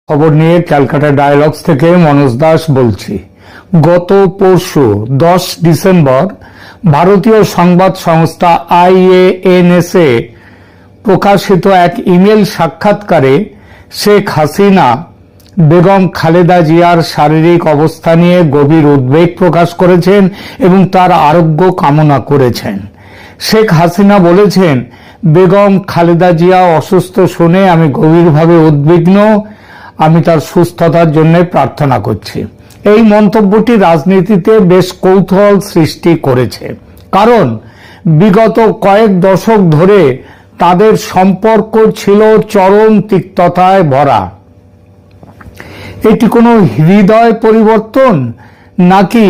খবর নিয়ে ক্যালকাটা ডায়ালগস থেকে মনোজ দাস বলছি। গত পরশু 10 ডিসেম্বর ভারতীয় সংবাদ সংস্থা IANS-এ প্রকাশিত এক ইমেল সাক্ষাৎকারে শেখ হাসিনা বেগম খালেদা জিয়ার শারীরিক অবস্থা নিয়ে গভীর উদ্বেগ প্রকাশ করেছেন এবং তার আরোগ্য কামনা করেছেন। শেখ হাসিনা বলেছেন, বেগম খালেদা জিয়া অসুস্থ শুনে আমি গভীরভাবে উদ্বিগ্ন। আমি তার সুস্থতার জন্য প্রার্থনা করছি। এই মন্তব্যটি রাজনীতিতে বেশ কৌতূহল সৃষ্টি করেছে, কারণ বিগত কয়েক দশক ধরে তাদের সম্পর্ক ছিল চরম তিক্ততায় ভরা। এটি কোনো হৃদয় পরিবর্তন নাকি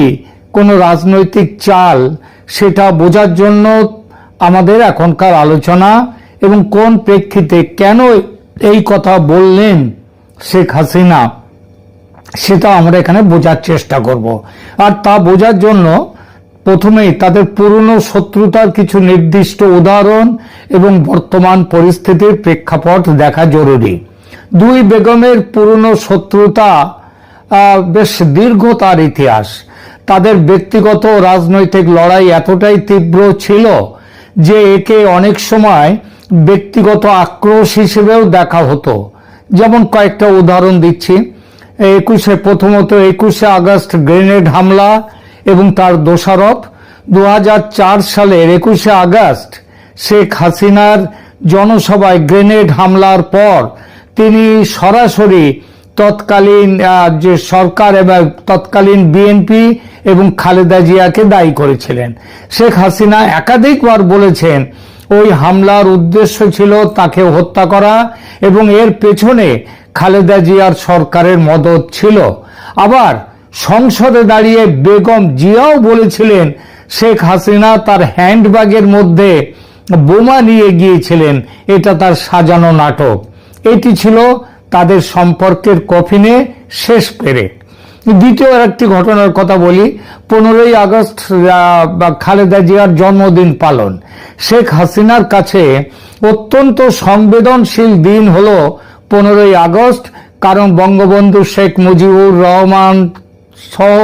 কোনো রাজনৈতিক চাল, সেটা বোঝার জন্য আমাদের এখনকার আলোচনা এবং কোন প্রেক্ষিতে কেন এই কথা বললেন শেখ হাসিনা, সেটা আমরা এখানে বোঝার চেষ্টা করব। আর তা বোঝার জন্য প্রথমেই তাদের পুরনো শত্রুতার কিছু নির্দিষ্ট উদাহরণ এবং বর্তমান পরিস্থিতির প্রেক্ষাপট দেখা জরুরি। দুই বেগমের পুরনো শত্রুতা বেশ দীর্ঘ তার ইতিহাস। তাদের ব্যক্তিগত রাজনৈতিক লড়াই এতটাই তীব্র ছিল যে একে অনেক সময় ব্যক্তিগত আক্রোশ হিসেবেও দেখা হতো। যেমন কয়েকটা উদাহরণ দিচ্ছি। প্রথমত 21শে আগস্ট গ্রেনেড হামলা এবং তার দোষারোপ। 2004 সালের 21শে আগস্ট শেখ হাসিনার জনসভায় গ্রেনেড হামলার পর তিনি সরাসরি তৎকালীন যে সরকার এবং তৎকালীন বিএনপি এবং খালেদা জিয়াকে দায়ী করেছিলেন। শেখ হাসিনা একাধিকবার বলেছেন ওই হামলার উদ্দেশ্য ছিল তাকে হত্যা করা এবং এর পেছনে খালেদা জিয়ার সরকারের মদত ছিল। আবার সংসদে দাঁড়িয়ে বেগম জিয়াও বলেছিলেন শেখ হাসিনা তার হ্যান্ডব্যাগের মধ্যে বোমা নিয়ে গিয়েছিলেন, এটা তার সাজানো নাটক। এটি ছিল তাদের সম্পর্কের কফিনে শেষ পেরেক। দ্বিতীয় একটি ঘটনার কথা বলি। 15ই আগস্ট খালেদা জিয়ার জন্মদিন পালন। শেখ হাসিনার কাছে অত্যন্ত সংবেদনশীল দিন হল 15ই আগস্ট, কারণ বঙ্গবন্ধু শেখ মুজিবুর রহমান সহ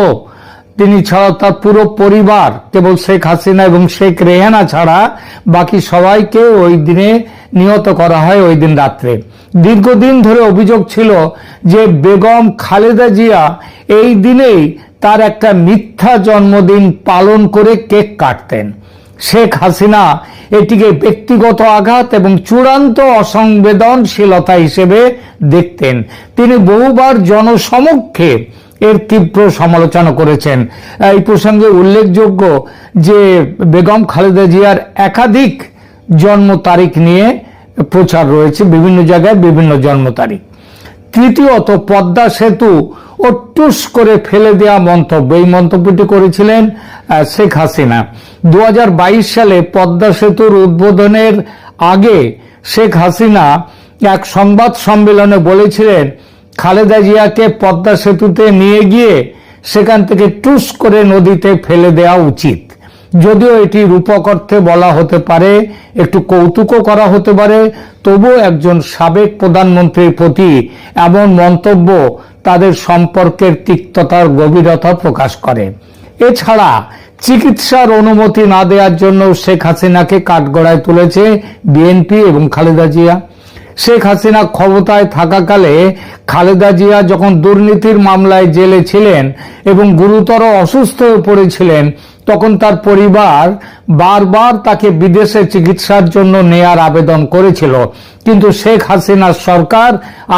তিনি ছাড়া তার পুরো পরিবার, কেবল শেখ হাসিনা এবং শেখ রেহানা ছাড়া বাকি সবাইকে ওই দিনে নিহত করা হয় ওই দিন রাত্রে। দীর্ঘদিন ধরে অভিযোগ ছিল যে বেগম খালেদা জিয়া এই দিনেই তার একটা মিথ্যা জন্মদিন পালন করে কেক কাটতেন। শেখ হাসিনা এটিকে ব্যক্তিগত আঘাত এবং চূড়ান্ত অসংবেদনশীলতা হিসেবে দেখতেন। তিনি বহুবার জনসমক্ষে এর তীব্র সমালোচনা করেছেন। এই প্রসঙ্গে উল্লেখযোগ্য যে বেগম খালেদা জিয়ার একাধিক জন্ম তারিখ নিয়ে প্রচার রয়েছে, বিভিন্ন জায়গায় বিভিন্ন জন্ম তারিখ। তৃতীয়ত পদ্মা সেতু ও টুস করে ফেলে দেওয়া মন্তব্য, এই মন্তব্যটি করেছিলেন শেখ হাসিনা। 2022 সালে পদ্মা সেতুর উদ্বোধনের আগে শেখ হাসিনা এক সংবাদ সম্মেলনে বলেছিলেন খালেদা জিয়াকে পদ্মা সেতুতে নিয়ে গিয়ে সেখান থেকে টুস করে নদীতে ফেলে দেওয়া উচিত। যদিও এটি রূপক অর্থে বলা হতে পারে, একটু কৌতুকও করা হতে পারে, তবুও একজন সাবেক প্রধানমন্ত্রীর প্রতি এমন মন্তব্য তাদের সম্পর্কের তিক্ততার গভীরতা প্রকাশ করে। এছাড়া চিকিৎসার অনুমতি না দেওয়ার জন্য শেখ হাসিনাকে কাঠগড়ায় তুলেছে বিএনপি এবং খালেদা জিয়া। শেখ হাসিনা ক্ষমতায় থাকাকালে খালেদা জিয়া যখন দুর্নীতির মামলায় জেলে ছিলেন এবং গুরুতর অসুস্থ হয়ে পড়েছিলেন, তখন তার পরিবার বারবার তাকে বিদেশে চিকিৎসার জন্য নেয়ার আবেদন করেছিল, কিন্তু শেখ হাসিনার সরকার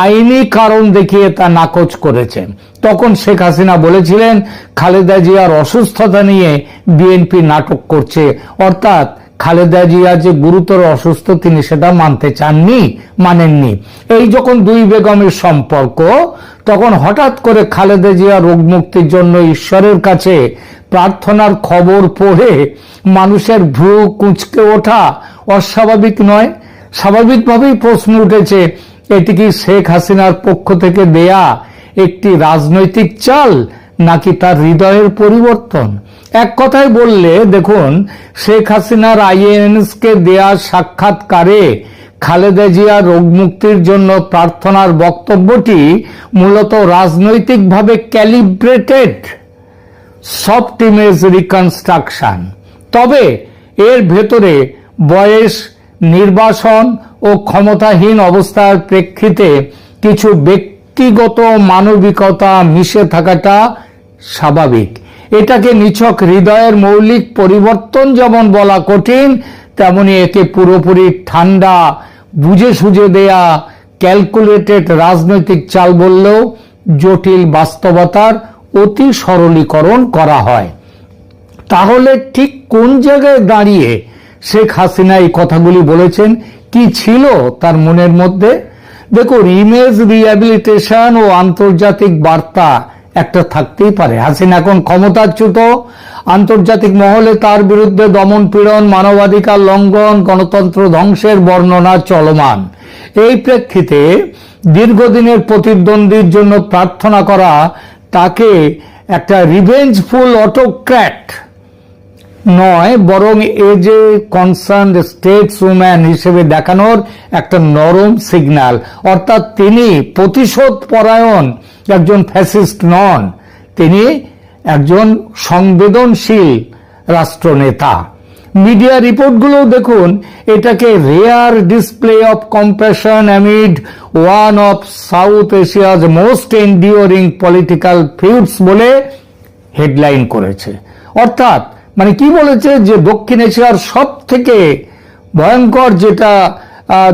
আইনি কারণ দেখিয়ে তা নাকচ করেছে। তখন শেখ হাসিনা বলেছিলেন খালেদা জিয়ার অসুস্থতা নিয়ে বিএনপি নাটক করছে, অর্থাৎ খালেদা জিয়া যে গুরুতর অসুস্থ তিনি সেটা মানতে চাননি, মানেননি। এই যখন দুই বেগমের সম্পর্ক, তখন হঠাৎ করে খালেদা জিয়া রোগ মুক্তির জন্য ঈশ্বরের কাছে প্রার্থনার খবর পড়ে মানুষের ভ্রু কুঁচকে ওঠা অস্বাভাবিক নয়। স্বাভাবিকভাবেই প্রশ্ন উঠেছে, এটি কি শেখ হাসিনার পক্ষ থেকে দেয়া একটি রাজনৈতিক চাল নাকি তার হৃদয়ের পরিবর্তন? এক কথায় বললে দেখুন, শেখ হাসিনার IANS-কে দেয়া সাক্ষাৎকারে খালেদা জিয়া রোগমুক্তির জন্য প্রার্থনার বক্তব্যটি মূলত রাজনৈতিকভাবে ক্যালিব্রেটেড সফট ইমেজ রিকনস্ট্রাকশন। তবে এর ভেতরে বয়স, নির্বাসন ও ক্ষমতাহীন অবস্থার প্রেক্ষিতে কিছু ব্যক্তিগত মানবিকতা মিশে থাকাটা স্বাভাবিক। এটাকে নিছক হৃদয়ের মৌলিক পরিবর্তন যেমন বলা কঠিন, তেমনি একে পুরোপুরি ঠান্ডা, বুঝে সুঝে দেয়া ক্যালকুলেটেড রাজনৈতিক চাল বললেও জটিল বাস্তবতার অতি সরলীকরণ করা হয়। তাহলে ঠিক কোন জায়গায় দাঁড়িয়ে শেখ হাসিনা এই কথাগুলি বলেছেন? কি ছিল তার মনের মধ্যে? দেখুন, ইমেজ রিহ্যাবিলিটেশন ও আন্তর্জাতিক বার্তা একটা থাকতেই পারে। হাসিনা এখন ক্ষমতাচ্যুত, আন্তর্জাতিক মহলে তার বিরুদ্ধে দমন পীড়ন, মানবাধিকার লঙ্ঘন, গণতন্ত্র ধ্বংসের বর্ণনা চলমান। এই প্রেক্ষিতে দীর্ঘদিনের প্রতিদ্বন্দ্বীর জন্য প্রার্থনা করা তাকে একটা রিভেঞ্জফুল অটোক্র্যাট নয়, বরং এ যে কনসার্নড স্টেটসম্যান হিসেবে দেখানোর একটা নরম সিগন্যাল। অর্থাৎ তিনি প্রতিশোধ পরায়ণ একজন ফ্যাসিস্ট নন, তিনি একজন সংবেদনশীল রাষ্ট্রনেতা। মিডিয়া রিপোর্টগুলো দেখুন, এটাকে rare display of compassion amid one of South Asia's most enduring political feuds বলে হেডলাইন করেছে। অর্থাৎ মানে কি বলেছে, যে দক্ষিণ এশিয়ার সব থেকে ভয়ঙ্কর যেটা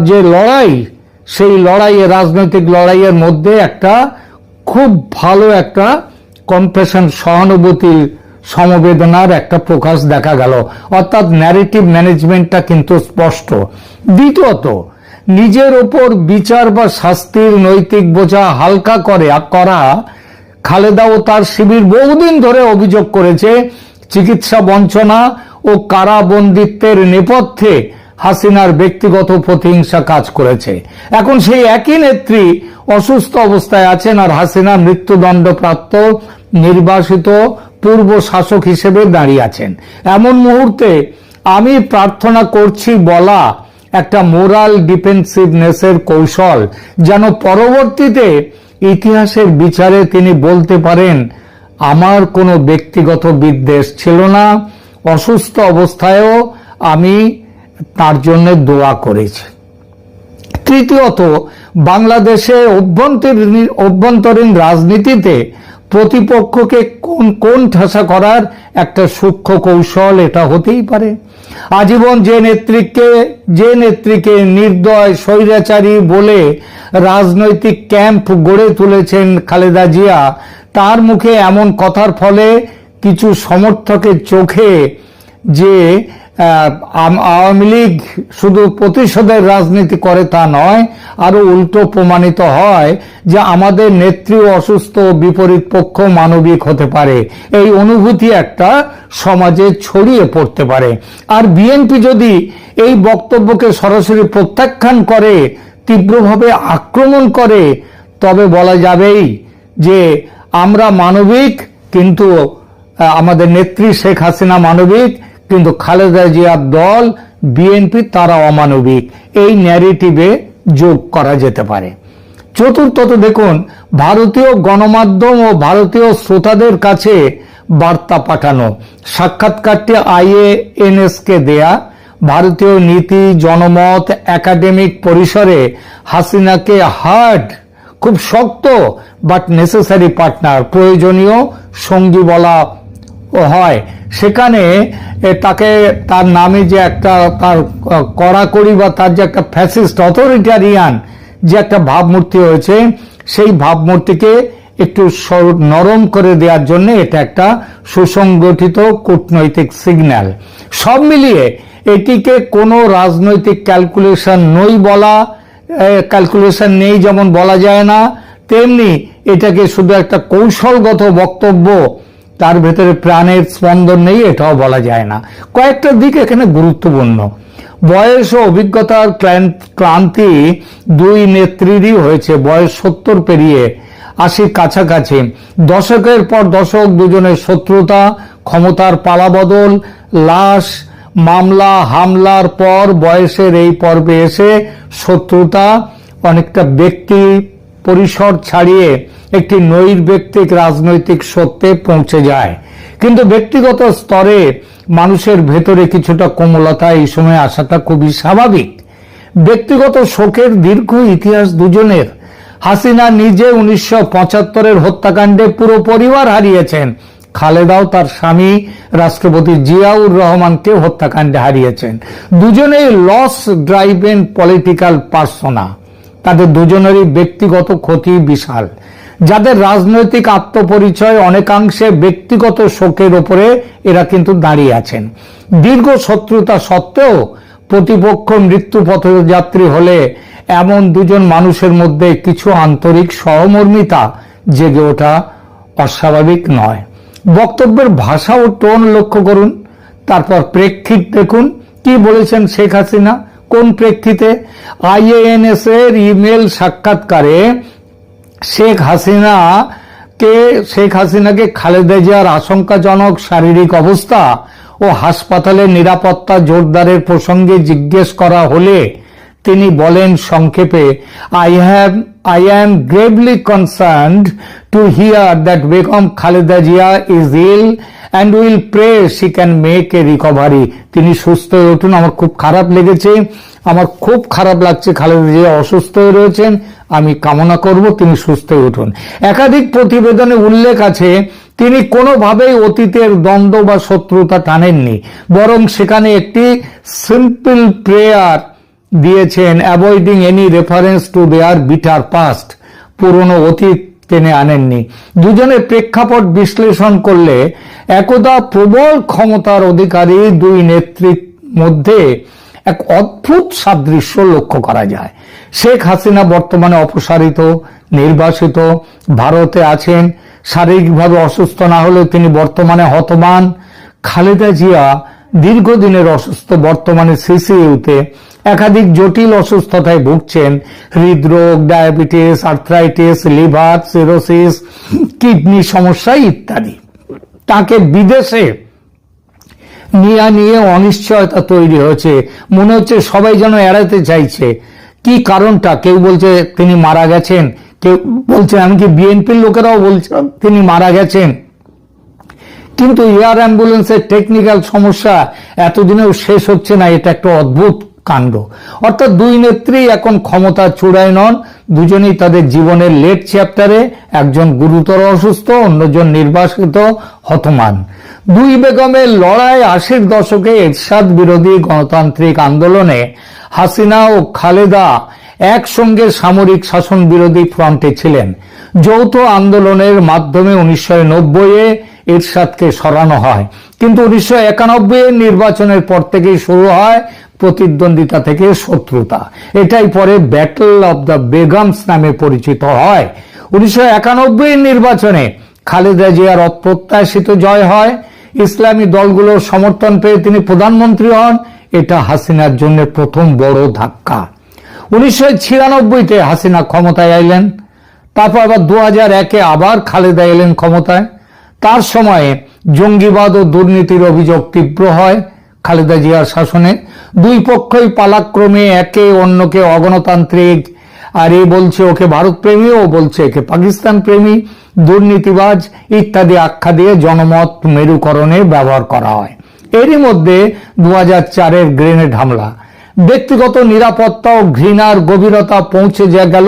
যে লড়াই, সেই লড়াইয়ে, রাজনৈতিক লড়াইয়ের মধ্যে একটা খুব ভালো একটা কম্প্যাশন, সহানুভূতির, সমবেদনার একটা প্রকাশ দেখা গেল। অর্থাৎ ন্যারেটিভ ম্যানেজমেন্টটা কিন্তু স্পষ্ট। দ্বিতীয়ত, নিজের ওপর বিচার বা শাস্তির নৈতিক বোঝা হালকা করা খালেদা ও তার শিবির বহুদিন ধরে অভিযোগ করেছে চিকিৎসা বঞ্চনা ও কারাবন্দিত্বের নেপথ্যে হাসিনার ব্যক্তিগত প্রতিহিংসা কাজ করেছে। এখন সেই একই নেত্রী অসুস্থ অবস্থায় আছেন আর হাসিনা মৃত্যুদণ্ডপ্রাপ্ত নির্বাসিত পূর্ব শাসক হিসেবে দাঁড়িয়ে আছেন। এমন মুহূর্তে আমি প্রার্থনা করছি বলা একটা মোরাল ডিফেন্সিভনেসের কৌশল, যেন পরবর্তীতে ইতিহাসের বিচারে তিনি বলতে পারেন, আমার কোনো ব্যক্তিগত বিদ্বেষ ছিল না, অসুস্থ অবস্থায়ও আমি তার জন্য দোয়া করেছি। তৃতীয়ত, বাংলাদেশে অভ্যন্তরীণ রাজনীতিতে প্রতিপক্ষকে কোন ঠাসা করার একটা সূক্ষ্ম কৌশল এটা হতেই পারে। আজীবন যে নেত্রীকে নির্দয় স্বৈরাচারী বলে রাজনৈতিক ক্যাম্প গড়ে তুলেছেন খালেদা জিয়া, তার মুখে এমন কথার ফলে কিছু সমর্থকের চোখে যে আওয়ামী লীগ শুধু প্রতিশোধের রাজনীতি করে তা নয়, আরো উল্টো প্রমাণিত হয় যে আমাদের নেত্রী অসুস্থ, বিপরীত পক্ষ মানবিক হতে পারে। এই অনুভূতি একটা সমাজে ছড়িয়ে পড়তে পারে। আর বিএনপি যদি এই বক্তব্যকে সরাসরি প্রত্যাখ্যান করে, তীব্রভাবে আক্রমণ করে, তবে বলা যাবেই যে আমরা মানবিক, কিন্তু আমাদের নেত্রী শেখ হাসিনা মানবিক, কিন্তু খালেদা জিয়ার দল বিএনপি তারা অমানবিক, এই ন্যারেটিভে যোগ করা যেতে পারে। চতুর্থত, দেখুন, ভারতীয় গণমাধ্যম ও ভারতীয় শ্রোতাদের কাছে বার্তা পাঠানো। সাক্ষাৎকারটি IANS কে দেয়া। ভারতীয় নীতি, জনমত, একাডেমিক পরিসরে হাসিনাকে হার্ড, খুব শক্ত বাট নেসেসারি পার্টনার, প্রয়োজনীয় সঙ্গী বলা হয়। সেখানে তাকে, তার নামে যে একটা তার কড়াকড়ি বা তার যে একটা ফ্যাসিস্ট অথরিটারিয়ান যে একটা ভাবমূর্তি হয়েছে, সেই ভাবমূর্তিকে একটু নরম করে দেওয়ার জন্য এটা একটা সুসংগঠিত কূটনৈতিক সিগন্যাল। সব মিলিয়ে এটিকে কোনো রাজনৈতিক ক্যালকুলেশন নেই যেমন বলা যায় না, তেমনি এটাকে শুধু একটা কৌশলগত বক্তব্য, তার ভেতরে প্রাণের স্পন্দন নেই এটাও বলা যায় না। কয়েকটা দিক এখানে গুরুত্বপূর্ণ। বয়স ও অভিজ্ঞতার ক্লান্তি দুই নেত্রীরই হয়েছে। বয়স 70 পেরিয়ে 80 কাছাকাছি। দশকের পর দশক দুজনের শত্রুতা, ক্ষমতার পালাবদল, লাশ মামলা হামলার পর বয়সের এই পর্বে এসে শত্রুতা অনেকটা ব্যক্তি পরিসর ছাড়িয়ে একটি নৈর্ব্যক্তিক রাজনৈতিক সত্যে পৌঁছে যায়। কিন্তু ব্যক্তিগত স্তরে মানুষের ভেতরে কিছুটা কোমলতা এই সময় আসাটা খুবই স্বাভাবিক। ব্যক্তিগত শোকের দীর্ঘ ইতিহাস দুজনের। হাসিনা নিজে 1975-এর হত্যাকাণ্ডে পুরো পরিবার হারিয়েছেন। খালেদাও তার স্বামী রাষ্ট্রপতি জিয়াউর রহমানকে হত্যাকাণ্ডে হারিয়েছেন। দুজনেই লস ড্রাইভেন পলিটিক্যাল পার্সোনা। তাদের দুজনেরই ব্যক্তিগত ক্ষতি বিশাল। যাদের রাজনৈতিক আত্মপরিচয় অনেকাংশে ব্যক্তিগত শোকের ওপরে এরা কিন্তু দাঁড়িয়ে আছেন। দীর্ঘ শত্রুতা সত্ত্বেও প্রতিপক্ষ মৃত্যু পথযাত্রী হলে এমন দুজন মানুষের মধ্যে কিছু আন্তরিক সহমর্মিতা জেগে ওঠা অস্বাভাবিক নয়। বক্তব্যের ভাষা ও টোন লক্ষ্য করুন, তারপর প্রেক্ষিত দেখুন। কি বলেছেন শেখ হাসিনা, কোন প্রেক্ষিতে? IANS এর ইমেল সাক্ষাৎকারে শেখ হাসিনাকে খালেদা জিয়ার আশঙ্কাজনক শারীরিক অবস্থা ও হাসপাতালের নিরাপত্তা জোরদারের প্রসঙ্গে জিজ্ঞেস করা হলে তিনি বলেন সংক্ষেপে, I am gravely concerned to hear that Begum Khaleda Jia is ill and will pray she can make a recovery. তিনি সুস্থ হয়ে উঠুন। আমার খুব খারাপ লেগেছে, আমার খুব খারাপ লাগছে খালেদা জিয়া অসুস্থ হয়ে রয়েছেন, আমি কামনা করব তিনি সুস্থ হয়ে উঠুন। একাধিক প্রতিবেদনে উল্লেখ আছে তিনি কোনোভাবেই অতীতের দ্বন্দ্ব বা শত্রুতা টানেননি, বরং সেখানে একটি সিম্পল প্রেয়ার দিয়েছেন, avoiding any reference to their bitter past. পুরনো অতীত টেনে আনেননি। দুজনের প্রেক্ষাপট বিশ্লেষণ করলে একদা প্রবল ক্ষমতার অধিকারী দুই নেত্রীর মধ্যে এক অদ্ভুত সাদৃশ্য লক্ষ্য করা যায়। শেখ হাসিনা বর্তমানে অপসারিত, নির্বাসিত, ভারতে আছেন, শারীরিকভাবে অসুস্থ না হলেও তিনি বর্তমানে হতবান। খালেদা জিয়া দীর্ঘদিনের অসুস্থ, বর্তমানে সিসিইউতে একাধিক জটিল অসুস্থতায় ভুগছেন, হৃদরোগ, diabetes, arthritis, liver cirrhosis, kidney সমস্যা ইত্যাদি। তাকে বিদেশে নিয়ে অনিশ্চয়তা তৈরি হয়েছে, মনে হচ্ছে সবাই যেন এড়াতে চাইছে। কি কারণটা? কেউ বলছে তিনি মারা গেছেন, কেউ বলছে, এমনকি বিএনপির লোকেরাও বলছে তিনি মারা গেছেন। কিন্তু এয়ার অ্যাম্বুলেন্সের টেকনিক্যাল সমস্যা এতদিনেও শেষ হচ্ছে না, এটা একটা অদ্ভুত কাণ্ড। অর্থাৎ দুই নেত্রী এখন ক্ষমতা চূড়ায় নন, দুজনেই তাদের জীবনের লেট চ্যাপ্টারে, একজন গুরুতর অসুস্থ, অন্যজন নির্বাসিত, হতমান। দুই বেগমের লড়াই 80-র দশকে এরশাদ বিরোধী গণতান্ত্রিক আন্দোলনে হাসিনা ও খালেদা একসঙ্গে সামরিক শাসন বিরোধী ফ্রন্টে ছিলেন। যৌথ আন্দোলনের মাধ্যমে 1990-এ এরশাদকে সরানো হয়, কিন্তু 1991-এর নির্বাচনের পর থেকেই শুরু হয় প্রতিদ্বন্দ্বিতা থেকে শত্রুতা। এটাই পরে ব্যাটল অব দ্য বেগমস নামে পরিচিত হয়। 1991-এর নির্বাচনে খালেদা জিয়ার অপ্রত্যাশিত জয় হয়, ইসলামী দলগুলোর সমর্থন পেয়ে তিনি প্রধানমন্ত্রী হন। এটা হাসিনার জন্য প্রথম বড় ধাক্কা। 1996-তে হাসিনা ক্ষমতায় আইলেন, তারপর আবার 2001-এ আবার খালেদা এলেন ক্ষমতায়। তার সময়ে জঙ্গিবাদ ও দুর্নীতির অভিযোগ তীব্র হয় খালেদা জিয়ার শাসনে। দুই পক্ষই পালাক্রমে একে অন্যকে অগণতান্ত্রিক, আর এ বলছে ওকে ভারত প্রেমী, ও বলছে একে পাকিস্তান প্রেমী, দুর্নীতিবাজ ইত্যাদি আখ্যা দিয়ে জনমত মেরুকরণে ব্যবহার করা হয়। এরই মধ্যে 2004-এর গ্রেনেড হামলা, ব্যক্তিগত নিরাপত্তা ও ঘৃণার গভীরতা পৌঁছে গেল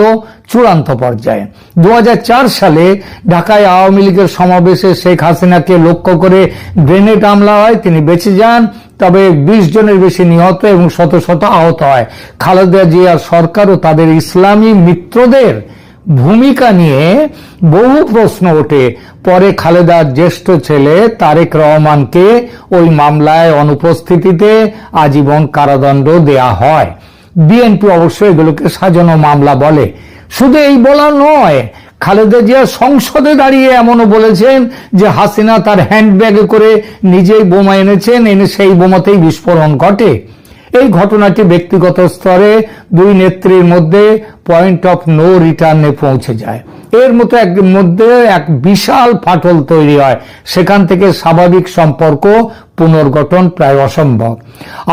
চূড়ান্ত পর্যায়ে। 2004 সালে ঢাকায় আওয়ামী লীগের সমাবেশে শেখ হাসিনাকে লক্ষ্য করে গ্রেনেড হামলা হয়, তিনি বেঁচে যান, তবে 20 জনের বেশি নিহত এবং শত শত আহত হয়। খালেদা জিয়ার সরকার ও তাদের ইসলামী মিত্রদের ভূমিকা নিয়ে বহু প্রশ্ন ওঠে। পরে খালেদার জ্যেষ্ঠ ছেলে তারেক রহমানকে ওই মামলায় অনুপস্থিতিতে আজীবন কারাদণ্ড দেয়া হয়। বিএনপি অবশ্য এগুলোকে সাজানো মামলা বলে। শুধু এই বলা নয়, খালেদা জিয়া সংসদে দাঁড়িয়ে এমনও বলেছেন যে হাসিনা তার হ্যান্ডব্যাগে করে নিজেই বোমা এনেছেন, এনে সেই বোমাতেই বিস্ফোরণ ঘটে। এই ঘটনাটি ব্যক্তিগত স্তরে দুই নেত্রীর মধ্যে পয়েন্ট অফ নো রিটার্নে পৌঁছে যায়। এর মধ্যে এক বিশাল ফাটল তৈরি হয়, সেখান থেকে স্বাভাবিক সম্পর্ক পুনর্গঠন প্রায় অসম্ভব।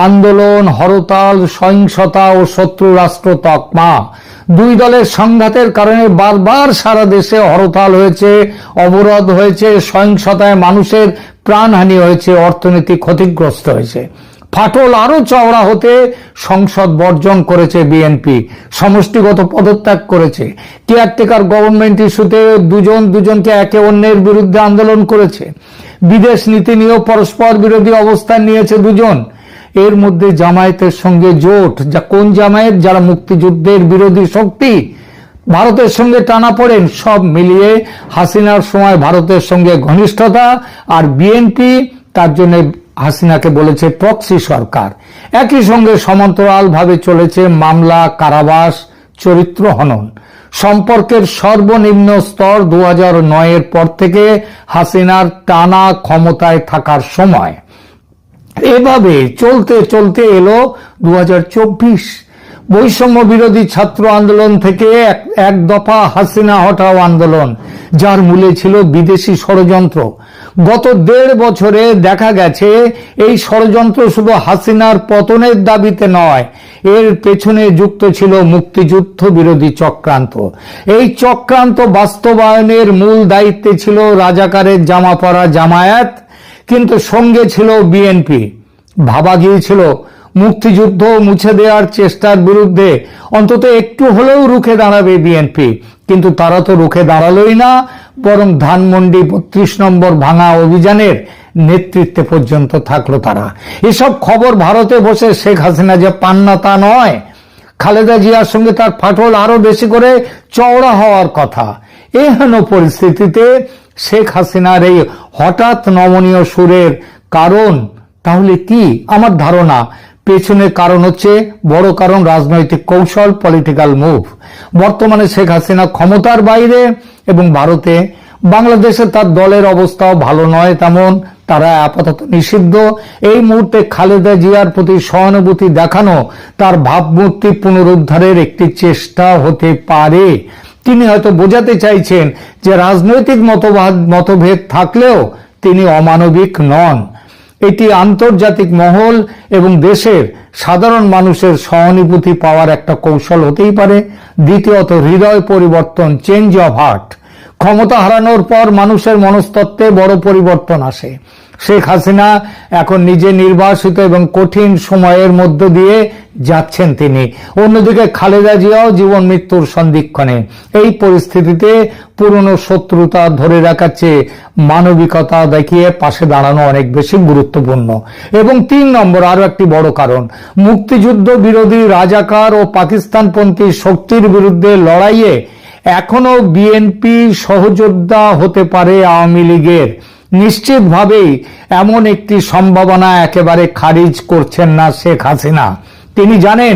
আন্দোলন, হরতাল, সহিংসতা ও শত্রু রাষ্ট্র তকমা, দুই দলের সংঘাতের কারণে বারবার সারা দেশে হরতাল হয়েছে, অবরোধ হয়েছে, সহিংসতায় মানুষের প্রাণহানি হয়েছে, অর্থনীতি ক্ষতিগ্রস্ত হয়েছে। ফাটল আরো চওড়া হতে সংসদ বর্জন করেছে বিএনপি, সমষ্টিগত পদত্যাগ করেছে। কেয়ারটেকার গভর্নমেন্ট ইস্যুতে দুজনকে একে অন্যের বিরুদ্ধে আন্দোলন করেছে। বিদেশ নীতি নিয়েও পরস্পর বিরোধী অবস্থান নিয়েছে দুজন। এর মধ্যে জামায়াতের সঙ্গে জোট, যা কোন জামায়াত? যারা মুক্তিযুদ্ধের বিরোধী শক্তি, ভারতের সঙ্গে টানাপোড়েন, সব মিলিয়ে হাসিনার সময় ভারতের সঙ্গে ঘনিষ্ঠতা, আর বিএনপি তার জন্য হাসিনাকে বলেছে প্রক্সি সরকার। একই সঙ্গে সমান্তরালভাবে চলেছে মামলা, কারাবাস, চরিত্র হনন। সম্পর্কের সর্বনিম্ন স্তর 2009-এর পর থেকে হাসিনার টানা ক্ষমতায় থাকার সময়। এভাবে চলতে চলতে এলো 2024। বৈষম্য বিরোধী ছাত্র আন্দোলন থেকে এক দফা হাসিনা হটাও আন্দোলন, যার মূলে ছিল বিদেশি ষড়যন্ত্র। গত 1.5 বছরে দেখা গেছে এই ষড়যন্ত্র শুধু হাসিনার পতনের দাবিতে নয়, এর পেছনে যুক্ত ছিল মুক্তিযুদ্ধ বিরোধী চক্রান্ত। এই চক্রান্ত বাস্তবায়নের মূল দায়িত্বে ছিল রাজাকারের জামা পরা জামায়াত, কিন্তু সঙ্গে ছিল বিএনপি। ভাবা গিয়েছিল মুক্তিযুদ্ধ মুছে দেওয়ার চেষ্টার বিরুদ্ধে অন্তত একটু হলেও রুখে দাঁড়াবে বিএনপি, কিন্তু তারা তো রুখে দাঁড়ালোই না, বরং ধানমন্ডি 32 নম্বর ভাঙা অভিযানের নেতৃত্বে পর্যন্ত থাকলো তারা। এসব খবর ভারতে বসে শেখ হাসিনা যে পান না তা নয়, খালেদা জিয়ার সঙ্গে তার ফাটল আরো বেশি করে চওড়া হওয়ার কথা। এহেন পরিস্থিতিতে শেখ হাসিনার এই হঠাৎ নমনীয় সুরের কারণ তাহলে কি? আমার ধারণা পেছনে কারণ হচ্ছে, বড় কারণ রাজনৈতিক কৌশল, পলিটিক্যাল মুভ। বর্তমানে শেখ হাসিনা ক্ষমতার বাইরে এবং ভারতে। বাংলাদেশে তার দলের অবস্থাও ভালো নয় তেমন, তারা আপাতত নিষিদ্ধ। এই মুহূর্তে খালেদা জিয়ার প্রতি সহানুভূতি দেখানো তার ভাবমূর্তি পুনরুদ্ধারের একটি চেষ্টা হতে পারে। তিনি হয়তো বোঝাতে চাইছেন যে রাজনৈতিক মতভেদ থাকলেও তিনি অমানবিক নন। এটি আন্তর্জাতিক মহল এবং দেশের সাধারণ মানুষের সহানুভূতি পাওয়ার একটা কৌশল হতেই পারে। দ্বিতীয়ত, হৃদয় পরিবর্তন, চেঞ্জ অফ হার্ট। ক্ষমতা হারানোর পর মানুষের মনস্তত্ত্বে বড় পরিবর্তন আসে। শেখ হাসিনা এখন নিজে নির্বাসিত এবং কঠিন সময়ের মধ্য দিয়ে যাচ্ছেন তিনি। অন্যদিকে খালেদা জিয়াও জীবন মৃত্যুর সন্ধিক্ষণে। এই পরিস্থিতিতে পুরনো শত্রুতা ধরে রাখার চেয়ে মানবিকতা দেখিয়ে পাশে দাঁড়ানো অনেক বেশি গুরুত্বপূর্ণ। এবং 3 নম্বর, আরো একটি বড় কারণ, মুক্তিযুদ্ধ বিরোধী রাজাকার ও পাকিস্তানপন্থী শক্তির বিরুদ্ধে লড়াইয়ে এখনো বিএনপি সহযোদ্ধা হতে পারে আওয়ামী লীগের। নিশ্চিতভাবেই এমন একটি সম্ভাবনা একেবারে খারিজ করছেন না শেখ হাসিনা। তিনি জানেন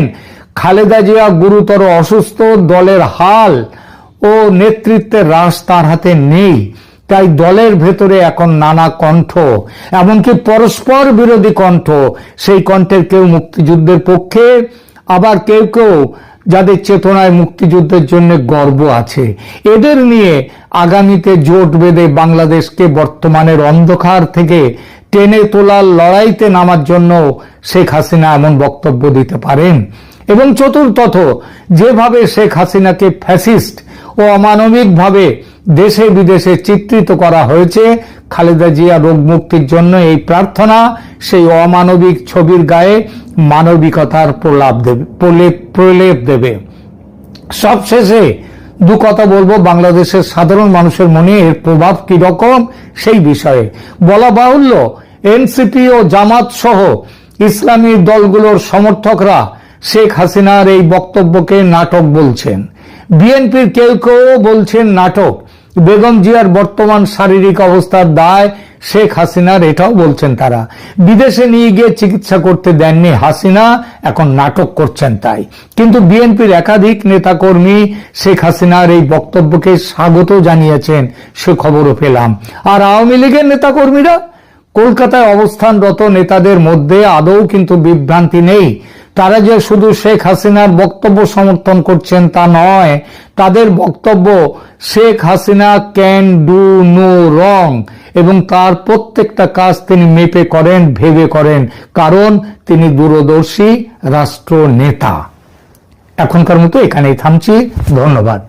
খালেদা জিয়া গুরুতর অসুস্থ, দলের হাল ও নেতৃত্বের রাশ তার হাতে নেই। তাই দলের ভেতরে এখন নানা কণ্ঠ, এমনকি পরস্পর বিরোধী কণ্ঠ। সেই কণ্ঠের কেউ মুক্তিযুদ্ধের পক্ষে, আবার কেউ কেউ যাদের চেতনায় মুক্তিযুদ্ধের জন্য গর্ব আছে। এদের নিয়ে আগামীতে জোট বেঁধে বাংলাদেশকে বর্তমানের অন্ধকার থেকে টেনে তোলার লড়াইতে নামার জন্য শেখ হাসিনা এমন বক্তব্য দিতে পারেন। এবং চতুর্থত, যেভাবে শেখ হাসিনাকে ফ্যাসিস্ট ও অমানবিকভাবে দেশে বিদেশে চিত্রিত করা হয়েছে, খালেদা জিয়া রোগ মুক্তির জন্য এই প্রার্থনা সেই অমানবিক ছবির গায়ে মানবিকতার প্রলেপ দেবে। সবশেষে 2 কথা বলবো বাংলাদেশের সাধারণ মানুষের মনে এর প্রভাব কি রকম সেই বিষয়ে। বলা বাহুল্য, এনসিপি ও জামাত সহ ইসলামী দলগুলোর সমর্থকরা শেখ হাসিনার এই বক্তব্যকে নাটক বলছেন। বিএনপির কেউ কেউ বলছেন নাটক। বেগম জিয়ার বর্তমান শারীরিক অবস্থার দায় শেখ হাসিনার, এটাও বলছেন তারা। বিদেশে নিয়ে গিয়ে চিকিৎসা করতে দেননি হাসিনা, এখন নাটক করছেন তাই। কিন্তু বিএনপির একাধিক নেতাকর্মী শেখ হাসিনার এই বক্তব্যকে স্বাগত জানিয়েছেন, সে খবরও পেলাম। আর আওয়ামী লীগের নেতাকর্মীরা, কলকাতায় অবস্থানরত নেতাদের মধ্যে আদৌ কিন্তু বিভ্রান্তি নেই। তারা যে শুধু শেখ হাসিনার বক্তব্য সমর্থন করছেন তা নয়, তাদের বক্তব্য Sheikh Hasina can do no wrong, এবং তার প্রত্যেকটা কাজ তিনি মেপে করেন, ভেবে করেন, কারণ তিনি দূরদর্শী রাষ্ট্র নেতা। এখনকার মতো এখানেই থামছি। ধন্যবাদ।